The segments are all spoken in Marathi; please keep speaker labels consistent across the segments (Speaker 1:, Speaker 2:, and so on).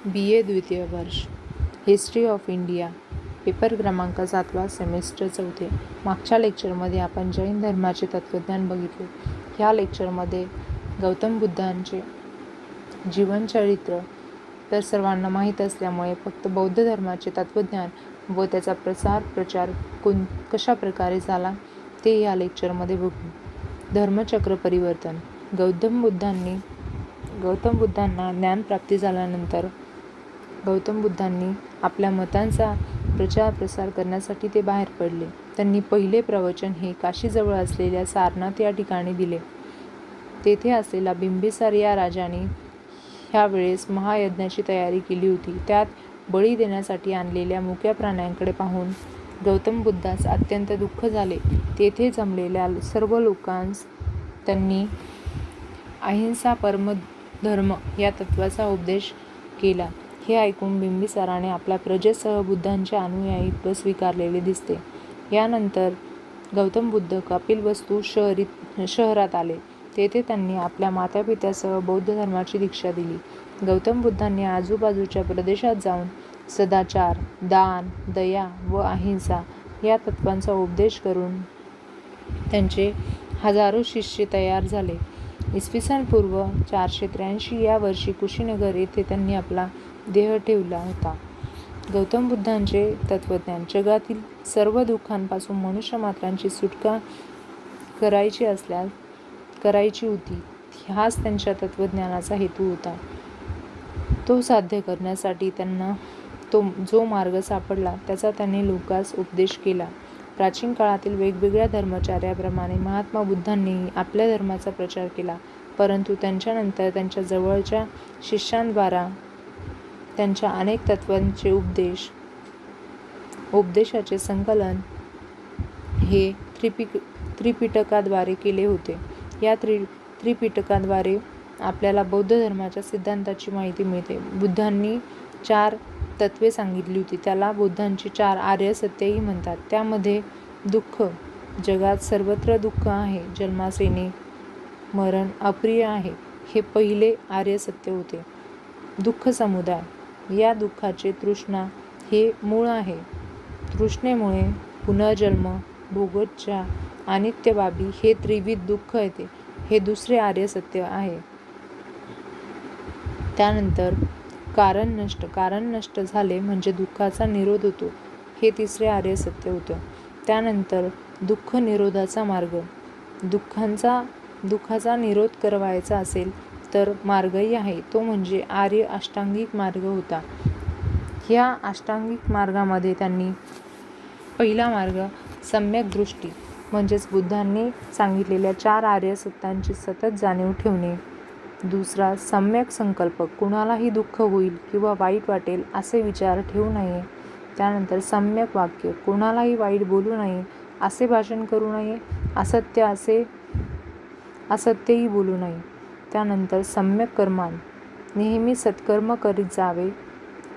Speaker 1: BA द्वितीय वर्ष हिस्ट्री ऑफ इंडिया पेपर क्रमांक 7वा सेमिस्टर 4. मागच्या लेक्चरमध्ये आपण जैन धर्माचे तत्त्वज्ञान बघितले. ह्या लेक्चरमध्ये गौतम बुद्धांचे जीवनचरित्र तर सर्वांना माहीत असल्यामुळे फक्त बौद्ध धर्माचे तत्त्वज्ञान व त्याचा प्रचार कशा प्रकारे झाला ते या लेक्चरमध्ये बघू. धर्मचक्र परिवर्तन. गौतम बुद्धांना ज्ञानप्राप्ती झाल्यानंतर गौतम बुद्धांनी आपल्या मतांचा प्रसार करण्यासाठी ते बाहेर पडले. त्यांनी पहिले प्रवचन हे काशीजवळ असलेल्या सारनाथ या ठिकाणी दिले. तेथे असलेला बिंबिसार या राजाने ह्यावेळेस महायज्ञाची तयारी केली होती. त्यात बळी देण्यासाठी आणलेल्या मुक्या प्राण्यांकडे पाहून गौतम बुद्धास अत्यंत दुःख झाले. तेथे जमलेल्या सर्व लोकांस त्यांनी अहिंसा परमधर्म या तत्त्वाचा उपदेश केला. हे ऐकून बिंबिसाराने आपल्या प्रजेसह बुद्धांचे अनुयायीत्व स्वीकारलेले दिसते. यानंतर गौतम बुद्ध कपिलवस्तू शहरात आले. तेथे त्यांनी आपल्या मातापित्यासह बौद्ध धर्माची दीक्षा दिली. गौतम बुद्धांनी आजूबाजूच्या प्रदेशात जाऊन सदाचार, दान, दया व अहिंसा या तत्त्वांचा उपदेश करून त्यांचे हजारो शिष्य तयार झाले. इसवी सन पूर्व 483 या वर्षी कुशीनगर येथे त्यांनी आपला देह ठेवला होता. गौतम बुद्धांचे तत्त्वज्ञान. जगातील सर्व दुःखांपासून मनुष्यमात्रांची सुटका करायची होती. हाच त्यांच्या तत्त्वज्ञानाचा हेतू होता. तो साध्य करण्यासाठी त्यांना जो मार्ग सापडला त्याचा त्यांनी लोकांस उपदेश केला. प्राचीन काळातील वेगवेगळ्या धर्माचार्याप्रमाणे महात्मा बुद्धांनीही आपल्या धर्माचा प्रचार केला, परंतु त्यांच्यानंतर त्यांच्या जवळच्या शिष्यांद्वारा त्यांच्या अनेक तत्त्वांचे उपदेशाचे संकलन हे त्रिपिटकाद्वारे केले होते. या त्रिपिटकाद्वारे आपल्याला बौद्ध धर्माच्या सिद्धांताची माहिती मिळते. बुद्धांनी 4 तत्त्वे सांगितली होती. त्याला बुद्धांची 4 आर्य सत्यही म्हणतात. त्यामध्ये दुःख, जगात सर्वत्र दुःख आहे, जन्मास येणे, मरण अप्रिय आहे, हे पहिले आर्य सत्य होते. दुःख समुदाय. या दुःखाचे तृष्णा हे मूळ आहे. तृष्णेमुळे पुनर्जन्म, भोगोच्चा, अनित्य बाबी हे त्रिविध दुःख येते, हे दुसरे आर्य सत्य आहे. त्यानंतर कारण नष्ट झाले म्हणजे दुःखाचा निरोध होतो, हे तिसरे आर्य सत्य होतं. त्यानंतर दुःख निरोधाचा मार्ग. दुःखाचा निरोध करायचा असेल तर मार्गही आहे, तो म्हणजे आर्य अष्टांगिक मार्ग होता. ह्या अष्टांगिक मार्गामध्ये त्यांनी पहिला मार्ग सम्यक दृष्टी म्हणजेच बुद्धांनी सांगितलेल्या 4 आर्य सत्यांची सतत जाणीव ठेवणे. दुसरा सम्यक संकल्प, कुणालाही दुःख होईल किंवा वाईट वाटेल असे विचार ठेवू नये. त्यानंतर सम्यक वाक्य, कुणालाही वाईट बोलू नये, असे भाषण करू नये, असत्यही बोलू नये. त्यानंतर सम्यक कर्मांत, नेहमी सत्कर्म करीत जावे.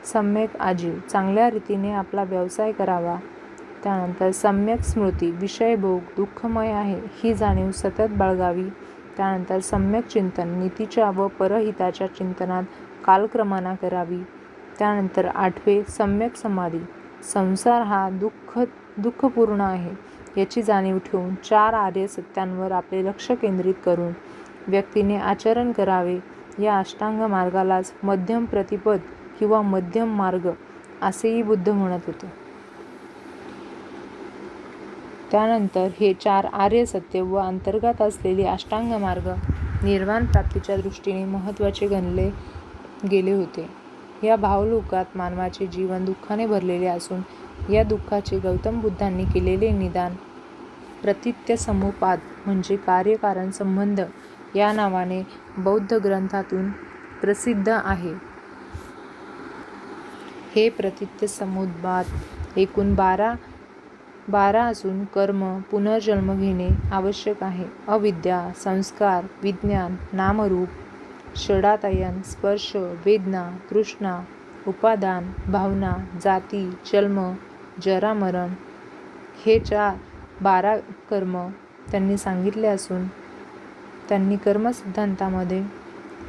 Speaker 1: सम्यक आजीव, चांगल्या रीतीने आपला व्यवसाय करावा. त्यानंतर सम्यक स्मृती, विषयभोग दुःखमय आहे ही जाणीव सतत बाळगावी. त्यानंतर सम्यक चिंतन, नीतीच्या व परहिताच्या चिंतनात कालक्रमणा करावी. त्यानंतर 8वे सम्यक समाधी, संसार हा दुःखपूर्ण आहे याची जाणीव ठेवून 4 आर्य सत्यांवर आपले लक्ष केंद्रित करून व्यक्तीने आचरण करावे. या अष्टांग मार्गालाच मध्यम प्रतिपद किंवा मध्यम मार्ग असेही बुद्ध म्हणत होते. त्यानंतर हे 4 आर्य सत्य व अंतर्गत असलेले अष्टांग मार्ग निर्वाण प्राप्तीच्या दृष्टीने महत्त्वाचे गणले गेले होते. या भावलोकात मानवाचे जीवन दुःखाने भरलेले असून या दुःखाचे गौतम बुद्धांनी केलेले निदान प्रतित्यसमुपाद म्हणजे कार्यकारण संबंध या नावाने बौद्ध ग्रंथातून प्रसिद्ध आहे. हे प्रतित्यसमुपाद एकूण 12 असून कर्म, पुनर्जन्म घेणे आवश्यक आहे. अविद्या, संस्कार, विज्ञान, नामरूप, षडातयन, स्पर्श, वेदना, तृष्णा, उपादान, भावना, जाती, जन्म, जरा, मरण हे 12 कर्म त्यांनी सांगितले असून त्यांनी कर्मसिद्धांतामध्ये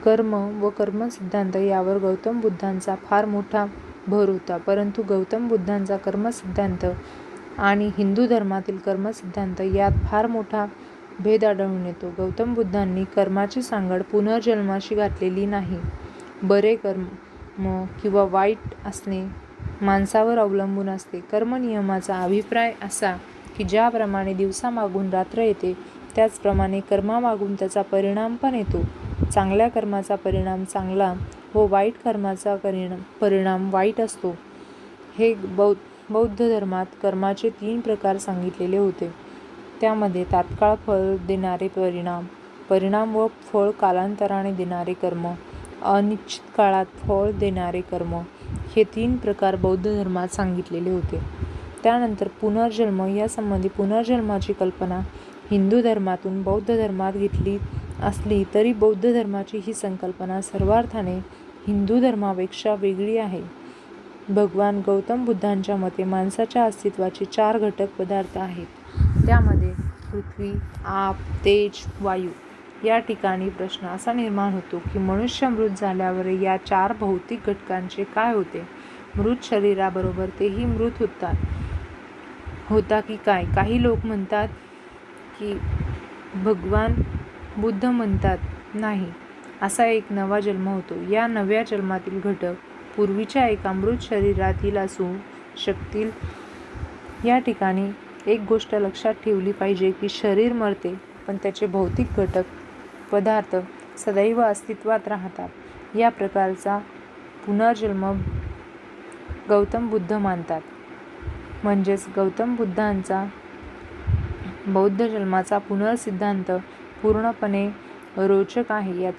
Speaker 1: कर्म व कर्मसिद्धांत यावर गौतम बुद्धांचा फार मोठा भर होता. परंतु गौतम बुद्धांचा कर्मसिद्धांत आणि हिंदू धर्मातील कर्मसिद्धांत यात फार मोठा भेद आढळून येतो. गौतम बुद्धांनी कर्माची सांगड पुनर्जन्माशी घातलेली नाही. बरे कर्म किंवा वाईट असणे माणसावर अवलंबून असते. कर्मनियमाचा अभिप्राय असा की ज्याप्रमाणे दिवसामागून रात्र येते त्याचप्रमाणे कर्मामागून त्याचा परिणाम पण येतो. चांगल्या कर्माचा परिणाम चांगला व वाईट कर्माचा परिणाम वाईट असतो. हे बौद्ध धर्मात कर्माचे 3 प्रकार सांगितलेले होते. त्यामध्ये तात्काळ फळ देणारे परिणाम व फळ कालांतराने देणारे कर्म, अनिश्चित काळात फळ देणारे कर्म, हे 3 प्रकार बौद्ध धर्मात सांगितलेले होते. त्यानंतर पुनर्जन्म यासंबंधी पुनर्जन्माची कल्पना हिंदू धर्मातून बौद्ध धर्मात घेतली असली तरी बौद्ध धर्माची ही संकल्पना सर्वार्थाने हिंदू धर्मापेक्षा वेगळी आहे. भगवान गौतम बुद्धांच्या मते माणसाच्या अस्तित्वाचे 4 घटक पदार्थ आहेत. त्यामध्ये पृथ्वी, आप, तेज, वायू. या ठिकाणी प्रश्न असा निर्माण होतो की मनुष्य मृत झाल्यावर या 4 भौतिक घटकांचे काय होते? मृत शरीराबरोबर तेही मृत होता की काय? काही लोक म्हणतात की भगवान बुद्ध म्हणतात नाही, असा एक नवा जन्म होतो. या नव्या जन्मातील घटक पूर्वीच्या एका मृत शरीरातील असू शकतील. या ठिकाणी एक गोष्ट लक्षात ठेवली पाहिजे की शरीर मरते पण त्याचे भौतिक घटक पदार्थ सदैव अस्तित्वात राहतात. या प्रकारचा पुनर्जन्म गौतम बुद्ध मानतात. म्हणजेच गौतम बुद्धांचा बौद्ध जन्माचा पुनर्सिद्धांत पूर्णपणे रोचक आहे.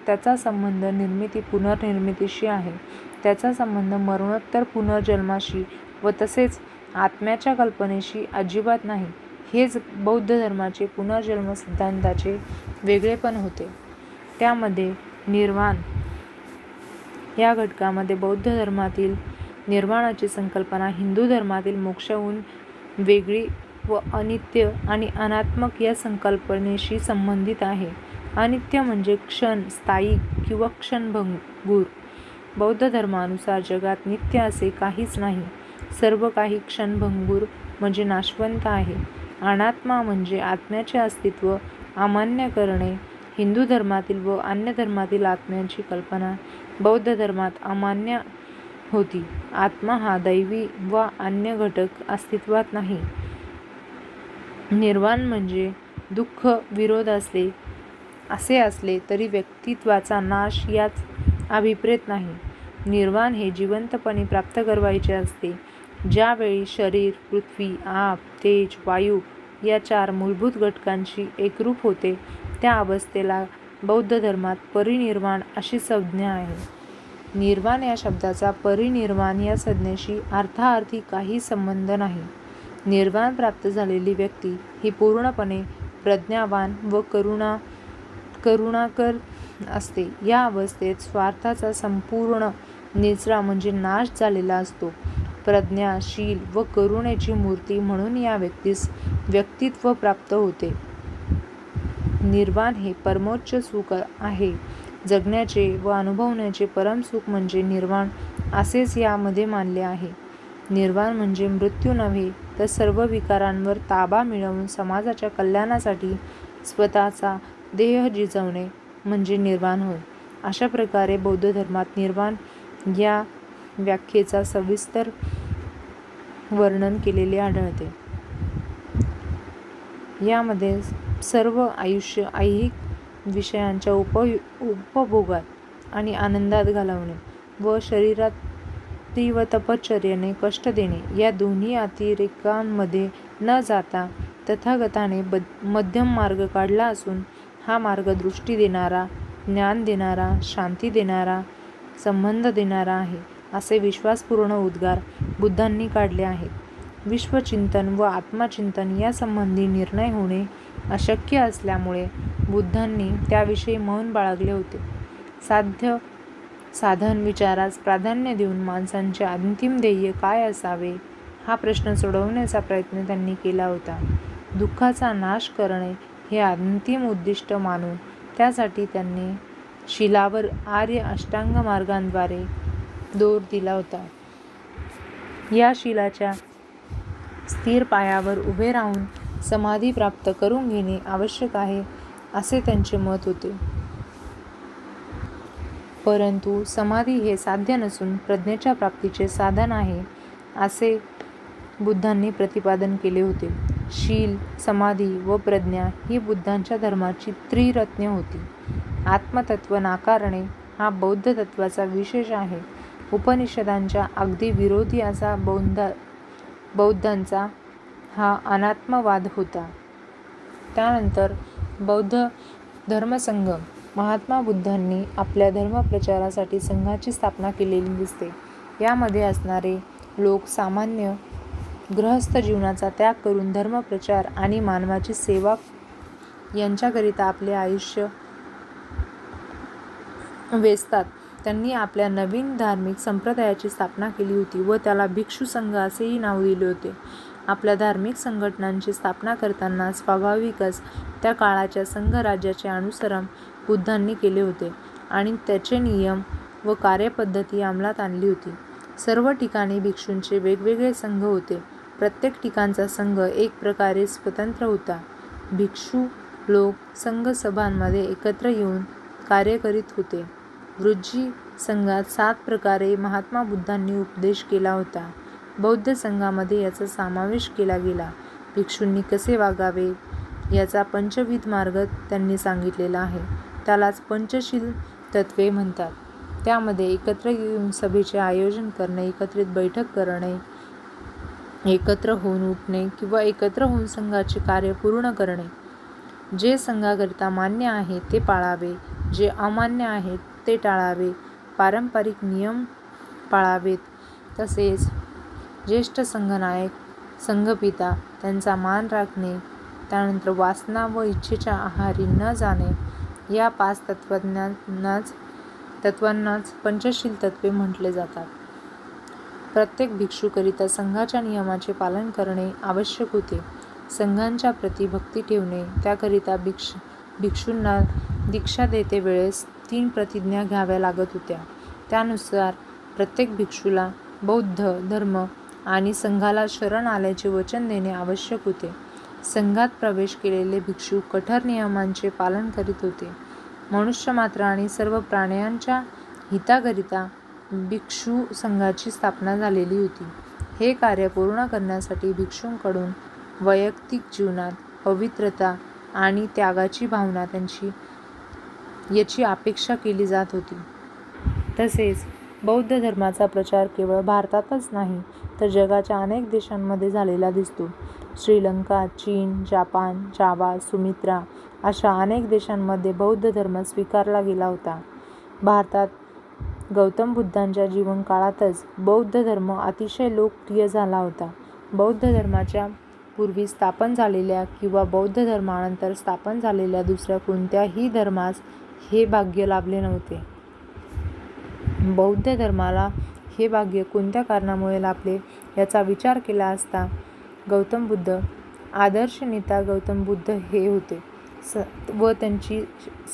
Speaker 1: त्याचा संबंध पुनर्निर्मितीशी आहे. त्याचा संबंध मरणोत्तर पुनर्जन्माशी व तसेच आत्म्याच्या कल्पनेशी अजिबात नाही. हेच बौद्ध धर्माचे पुनर्जन्म सिद्धांताचे वेगळेपण होते. त्यामध्ये निर्वाण या घटकामध्ये बौद्ध धर्मातील निर्वाणाची संकल्पना हिंदू धर्मातील मोक्षाहून वेगळी व अनित्य आणि अनात्मक या संकल्पनेशी संबंधित आहे. अनित्य म्हणजे क्षण स्थायी किंवा क्षणभंगूर. बौद्ध धर्मानुसार जगात नित्य असे काहीच नाही. सर्व काही क्षणभंगूर म्हणजे नाशवंत आहे. अनात्मा म्हणजे आत्म्याचे अस्तित्व अमान्य करणे. हिंदू धर्मातील व अन्य धर्मातील आत्म्याची कल्पना बौद्ध धर्मात अमान्य होती. आत्मा हा दैवी व अन्य घटक अस्तित्वात नाही. निर्वाण म्हणजे दुःख विरोध असे असले तरी व्यक्तित्वाचा नाश याच अभिप्रेत नाही. निर्वाण हे जिवंतपणे प्राप्त करायचे असते. ज्यावेळी शरीर पृथ्वी, आप, तेज, वायू या 4 मूलभूत घटकांशी एकरूप होते त्या अवस्थेला बौद्ध धर्मात परिनिर्वाण अशी संज्ञा आहे. निर्वाण या शब्दाचा परिनिर्वाण या संज्ञेशी अर्थाअर्थी काही संबंध नाही. निर्वाण प्राप्त झालेली व्यक्ती ही पूर्णपणे प्रज्ञावान व करुणाकर असते. या अवस्थेत स्वार्थाचा संपूर्ण निचरा म्हणजे नाश झालेला असतो. प्रज्ञा, शील व करुणेची मूर्ती म्हणून या व्यक्तीस व्यक्तित्व प्राप्त होते. निर्वाण हे परमोच्च सुख आहे. जगण्याचे व अनुभवण्याचे परमसुख म्हणजे निर्वाण असेच यामध्ये मानले आहे. निर्वाण म्हणजे मृत्यू नव्हे तर सर्व विकारांवर ताबा मिळवून समाजाच्या कल्याणासाठी स्वतःचा देह झिजवणे म्हणजे निर्वाण होय. अशा प्रकारे बौद्ध धर्मात निर्वाण या व्याख्येचा सविस्तर वर्णन केलेले आढळते. यामध्ये सर्व आयुष्य ऐहिक विषयांच्या उपभोगात आणि आनंदात घालवणे व शरीरात तीव्र तपश्चर्येने कष्ट देणे या दोन्ही अतिरेकांमध्ये न जाता तथागताने मध्यम मार्ग काढला असून हा मार्ग दृष्टी देणारा, ज्ञान देणारा, शांती देणारा, संबंध देणारा आहे असे विश्वासपूर्ण उद्गार बुद्धांनी काढले आहेत. विश्वचिंतन व आत्मचिंतन यासंबंधी निर्णय होणे अशक्य असल्यामुळे बुद्धांनी त्याविषयी मौन बाळगले होते. साधन विचारास प्राधान्य देऊन माणसांचे अंतिम ध्येय काय असावे हा प्रश्न सोडवण्याचा प्रयत्न त्यांनी केला होता. दुःखाचा नाश करणे हे अंतिम उद्दिष्ट मानून त्यासाठी त्यांनी शिलावर आर्य अष्टांग मार्गांद्वारे दोर दिला होता. या शिलाच्या स्थिर पायावर उभे राहून समाधी प्राप्त करून घेणे आवश्यक आहे असे त्यांचे मत होते. परंतु समाधी हे साध्य नसून प्रज्ञेच्या प्राप्तीचे साधन आहे असे बुद्धांनी प्रतिपादन केले होते. शील, समाधी व प्रज्ञा ही बुद्धांच्या धर्माची त्रिरत्ने होती. आत्मतत्व नाकारणे हा बौद्ध तत्वाचा विशेष आहे. उपनिषदांच्या अगदी विरोधी असा बौद्धांचा हा अनात्मवाद होता. त्यानंतर बौद्ध धर्मसंघ. महात्मा बुद्धांनी आपल्या धर्मप्रचारासाठी संघाची स्थापना केलेली दिसते. यामध्ये असणारे लोक सामान्य गृहस्थ जीवनाचा त्याग करून धर्मप्रचार आणि मानवाची सेवा यांच्याकरिता आपले आयुष्य वेचतात. त्यांनी आपल्या नवीन धार्मिक संप्रदायाची स्थापना केली होती व त्याला भिक्षू संघ असेही नाव दिले होते. आपल्या धार्मिक संघटनांची स्थापना करताना स्वाभाविकच त्या काळाच्या संघराज्याचे अनुसरण बुद्धांनी केले होते आणि त्याचे नियम व कार्यपद्धती अंमलात आणली होती. सर्व ठिकाणी भिक्षूंचे वेगवेगळे संघ होते. प्रत्येक ठिकाणचा संघ एक प्रकारे स्वतंत्र होता. भिक्षू लोक संघसभांमध्ये एकत्र येऊन कार्य करीत होते. वृज्जी संघात 7 प्रकारे महात्मा बुद्धांनी उपदेश केला होता. बौद्ध संघामध्ये याचा समावेश केला गेला. भिक्षूंनी कसे वागावे याचा पंचविध मार्ग त्यांनी सांगितलेला आहे. त्यालाच पंचशील तत्वे म्हणतात. त्यामध्ये एकत्र येऊन सभेचे आयोजन करणे, एकत्रित बैठक करणे, एकत्र होऊन उठणे किंवा एकत्र होऊन संघाचे कार्य पूर्ण करणे. जे संघाकरिता मान्य आहे ते पाळावे, जे अमान्य आहे ते टाळावे, पारंपरिक नियम पाळावेत. तसेच ज्येष्ठ संघनायक, संघपिता त्यांचा मान राखणे. त्यानंतर वासना व इच्छेच्या आहारी न जाणे. या 5 तत्वांनाच पंचशील तत्वे म्हटले जातात. प्रत्येक भिक्षूकरिता संघाच्या नियमाचे पालन करणे आवश्यक होते. संघांच्या प्रती भक्ती ठेवणे. त्याकरिता भिक्षूंना दीक्षा देते वेळेस 3 प्रतिज्ञा घ्याव्या लागत होत्या. त्यानुसार प्रत्येक भिक्षूला बौद्ध धर्म आणि संघाला शरण आल्याचे वचन देणे आवश्यक होते. संघात प्रवेश केलेले भिक्षू कठोर नियमांचे पालन करीत होते. मनुष्यमात्र आणि सर्व प्राण्यांच्या हिताकरिता भिक्षू संघाची स्थापना झालेली होती. हे कार्य पूर्ण करण्यासाठी भिक्षूंकडून वैयक्तिक जीवनात पवित्रता आणि त्यागाची भावना याची अपेक्षा केली जात होती. तसेच बौद्ध धर्माचा प्रचार केवळ भारतातच नाही तर जगाच्या अनेक देशांमध्ये झालेला दिसतो. श्रीलंका, चीन, जपान, जावा, सुमित्रा अशा अनेक देशांमध्ये बौद्ध धर्म स्वीकारला गेला होता. भारतात गौतम बुद्धांच्या जीवनकाळातच बौद्ध धर्म अतिशय लोकप्रिय झाला होता. बौद्ध धर्माच्या पूर्वी स्थापन झालेल्या किंवा बौद्ध धर्मानंतर स्थापन झालेल्या दुसऱ्या कोणत्याही धर्मास हे भाग्य लाभले नव्हते. बौद्ध धर्माला हे भाग्य कोणत्या कारणामुळे लाभले याचा विचार केला असता गौतम बुद्ध, आदर्श नेता गौतम बुद्ध हे होते व त्यांची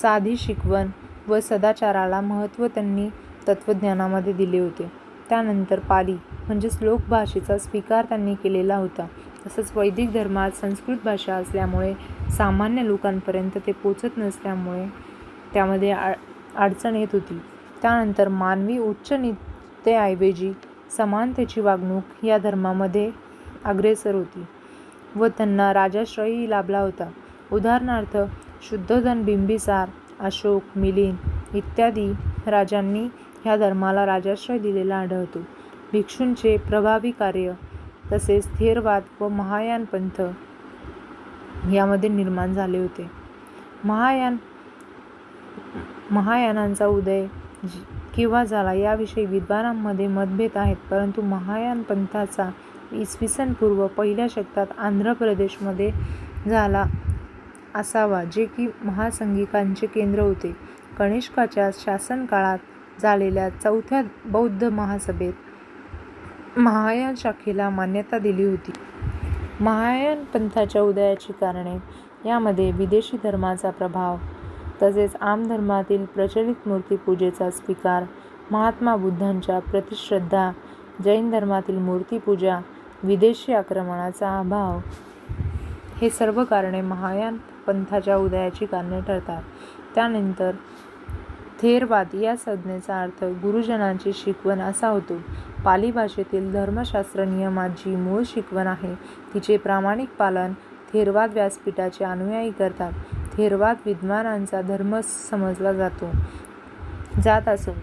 Speaker 1: साधी शिकवण व सदाचाराला महत्त्व त्यांनी तत्त्वज्ञानामध्ये दिले होते. त्यानंतर पाली म्हणजे श्लोक भाषेचा स्वीकार त्यांनी केलेला होता. तसंच वैदिक धर्मात संस्कृत भाषा असल्यामुळे सामान्य लोकांपर्यंत ते पोचत नसल्यामुळे त्यामध्ये अडचण येत होती. त्यानंतर मानवी उच्च-नीचतेऐवजी समानतेची वागणूक या धर्मामध्ये अग्रेसर होती व त्यांना राजाश्रयही लाभला होता. उदाहरणार्थ शुद्धोधन, बिंबिसार, अशोक, मिलिंद इत्यादी राजांनी ह्या धर्माला राजाश्रय दिलेला आढळतो. भिक्षूंचे प्रभावी कार्य तसेच थेरवाद व महायान पंथ यामध्ये निर्माण झाले होते. महायानांचा उदय केव्हा झाला याविषयी विद्वानांमध्ये मतभेद आहेत, परंतु महायान पंथाचा इसवी पूर्व 1ल्या शतकात आंध्र प्रदेशमध्ये झाला असावा, जे की महासंगिकांचे केंद्र होते. कनिष्काच्या शासनकाळात झालेल्या 4थ्या बौद्ध महासभेत महायान शाखेला मान्यता दिली होती. महायान पंथाच्या उदयाची कारणे यामध्ये विदेशी धर्माचा प्रभाव, तसेच आम धर्मातील प्रचलित मूर्तीपूजेचा स्वीकार, महात्मा बुद्धांच्या प्रतिश्रद्धा, जैन धर्मातील मूर्तीपूजा, विदेशी आक्रमणाचा अभाव हे सर्व कारणे महायान पंथाच्या उदयाची कारणे ठरतात. त्यानंतर थेरवाद या संज्ञेचा अर्थ गुरुजनांची शिकवण असा होतो. पाली भाषेतील धर्मशास्त्र नियमात जी मूळ शिकवण आहे तिचे प्रामाणिक पालन थेरवाद व्यासपीठाचे अनुयायी करतात. थेरवाद विद्वानांचा धर्म समजला जात असून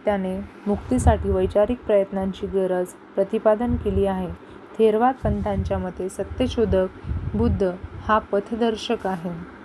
Speaker 1: त्याने मुक्तीसाठी वैचारिक प्रयत्नांची गरज प्रतिपादन केली आहे. थेरवाद पंथांच्या मते सत्यशोधक बुद्ध हा पथदर्शक आहे.